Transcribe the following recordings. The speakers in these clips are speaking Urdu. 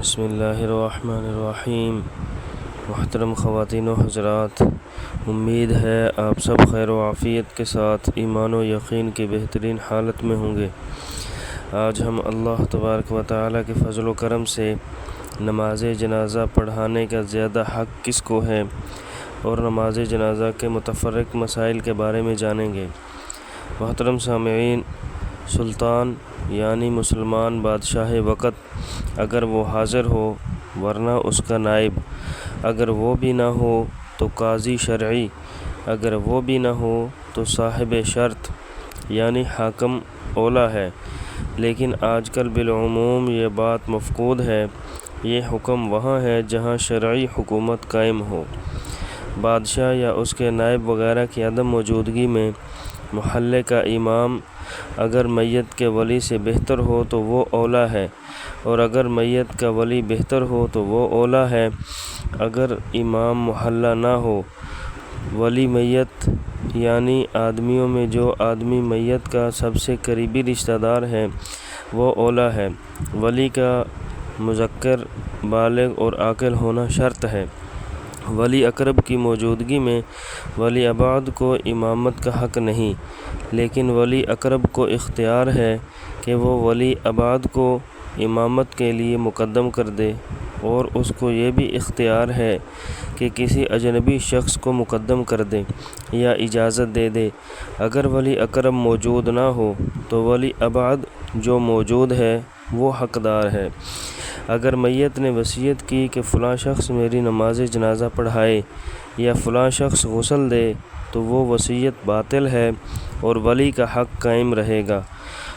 بسم اللہ الرحمن الرحیم۔ محترم خواتین و حضرات، امید ہے آپ سب خیر و عافیت کے ساتھ ایمان و یقین کی بہترین حالت میں ہوں گے۔ آج ہم اللہ تبارک و تعالیٰ کے فضل و کرم سے نماز جنازہ پڑھانے کا زیادہ حق کس کو ہے اور نماز جنازہ کے متفرق مسائل کے بارے میں جانیں گے۔ محترم سامعین، سلطان یعنی مسلمان بادشاہ وقت اگر وہ حاضر ہو، ورنہ اس کا نائب، اگر وہ بھی نہ ہو تو قاضی شرعی، اگر وہ بھی نہ ہو تو صاحب شرط یعنی حاکم اولیٰ ہے۔ لیکن آج کل بالعموم یہ بات مفقود ہے۔ یہ حکم وہاں ہے جہاں شرعی حکومت قائم ہو۔ بادشاہ یا اس کے نائب وغیرہ کی عدم موجودگی میں محلے کا امام اگر میت کے ولی سے بہتر ہو تو وہ اولیٰ ہے، اور اگر میت کا ولی بہتر ہو تو وہ اولیٰ ہے۔ اگر امام محلہ نہ ہو، ولی میت یعنی آدمیوں میں جو آدمی میت کا سب سے قریبی رشتہ دار ہے وہ اولیٰ ہے۔ ولی کا مذکر، بالغ اور عاقل ہونا شرط ہے۔ ولی اقرب کی موجودگی میں ولی ابعد کو امامت کا حق نہیں، لیکن ولی اقرب کو اختیار ہے کہ وہ ولی ابعد کو امامت کے لیے مقدم کر دے، اور اس کو یہ بھی اختیار ہے کہ کسی اجنبی شخص کو مقدم کر دے یا اجازت دے دے۔ اگر ولی اقرب موجود نہ ہو تو ولی ابعد جو موجود ہے وہ حقدار ہے۔ اگر میت نے وصیت کی کہ فلاں شخص میری نماز جنازہ پڑھائے یا فلاں شخص غسل دے تو وہ وصیت باطل ہے اور ولی کا حق قائم رہے گا۔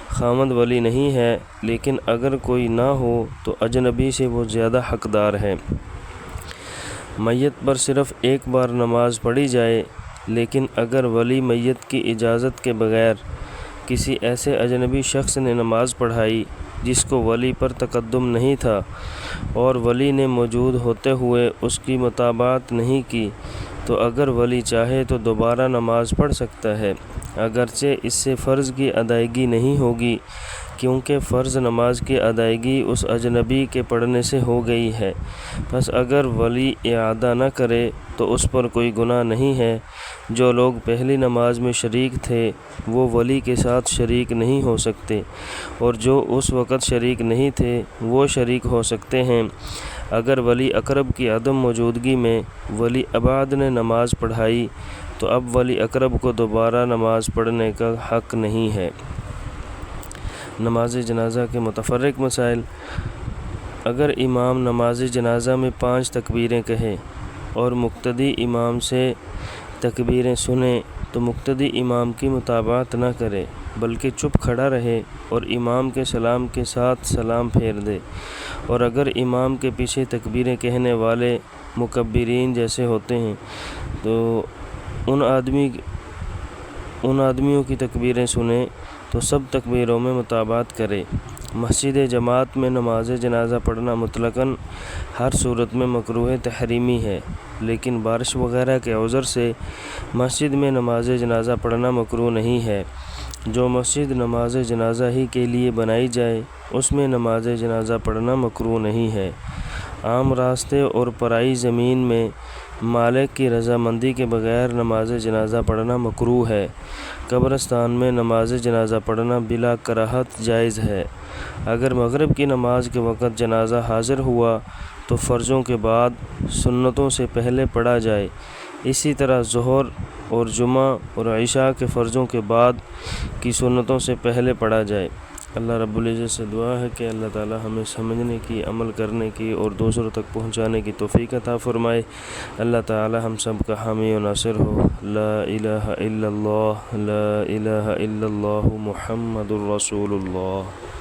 خامند ولی نہیں ہے، لیکن اگر کوئی نہ ہو تو اجنبی سے وہ زیادہ حقدار ہے۔ میت پر صرف ایک بار نماز پڑھی جائے، لیکن اگر ولی میت کی اجازت کے بغیر کسی ایسے اجنبی شخص نے نماز پڑھائی جس کو ولی پر تقدم نہیں تھا، اور ولی نے موجود ہوتے ہوئے اس کی متابعت نہیں کی، تو اگر ولی چاہے تو دوبارہ نماز پڑھ سکتا ہے، اگرچہ اس سے فرض کی ادائیگی نہیں ہوگی، کیونکہ فرض نماز کی ادائیگی اس اجنبی کے پڑھنے سے ہو گئی ہے۔ بس اگر ولی اعادہ نہ کرے تو اس پر کوئی گناہ نہیں ہے۔ جو لوگ پہلی نماز میں شریک تھے وہ ولی کے ساتھ شریک نہیں ہو سکتے، اور جو اس وقت شریک نہیں تھے وہ شریک ہو سکتے ہیں۔ اگر ولی اقرب کی عدم موجودگی میں ولی ابعد نے نماز پڑھائی تو اب ولی اقرب کو دوبارہ نماز پڑھنے کا حق نہیں ہے۔ نماز جنازہ کے متفرق مسائل۔ اگر امام نماز جنازہ میں 5 تکبیریں کہے اور مقتدی امام سے تکبیریں سنے تو مقتدی امام کی متابعت نہ کرے، بلکہ چپ کھڑا رہے اور امام کے سلام کے ساتھ سلام پھیر دے۔ اور اگر امام کے پیچھے تکبیریں کہنے والے مکبرین جیسے ہوتے ہیں تو ان آدمیوں کی تکبیریں سنے تو سب تکبیروں میں متابعت کرے۔ مسجد جماعت میں نماز جنازہ پڑھنا مطلقاً ہر صورت میں مکروہ تحریمی ہے، لیکن بارش وغیرہ کے عذر سے مسجد میں نماز جنازہ پڑھنا مکروہ نہیں ہے۔ جو مسجد نماز جنازہ ہی کے لیے بنائی جائے اس میں نماز جنازہ پڑھنا مکروہ نہیں ہے۔ عام راستے اور پرائی زمین میں مالک کی رضامندی کے بغیر نماز جنازہ پڑھنا مکروہ ہے۔ قبرستان میں نماز جنازہ پڑھنا بلا کراہت جائز ہے۔ اگر مغرب کی نماز کے وقت جنازہ حاضر ہوا تو فرضوں کے بعد سنتوں سے پہلے پڑھا جائے، اسی طرح ظہر اور جمعہ اور عشاء کے فرضوں کے بعد کی سنتوں سے پہلے پڑھا جائے۔ اللہ رب العزت سے دعا ہے کہ اللہ تعالی ہمیں سمجھنے کی، عمل کرنے کی اور دوسروں تک پہنچانے کی توفیق عطا فرمائے۔ اللہ تعالی ہم سب کا حامی و ناصر ہو۔ لا الہ الا اللہ، لا الہ الا اللہ، محمد الرسول اللہ۔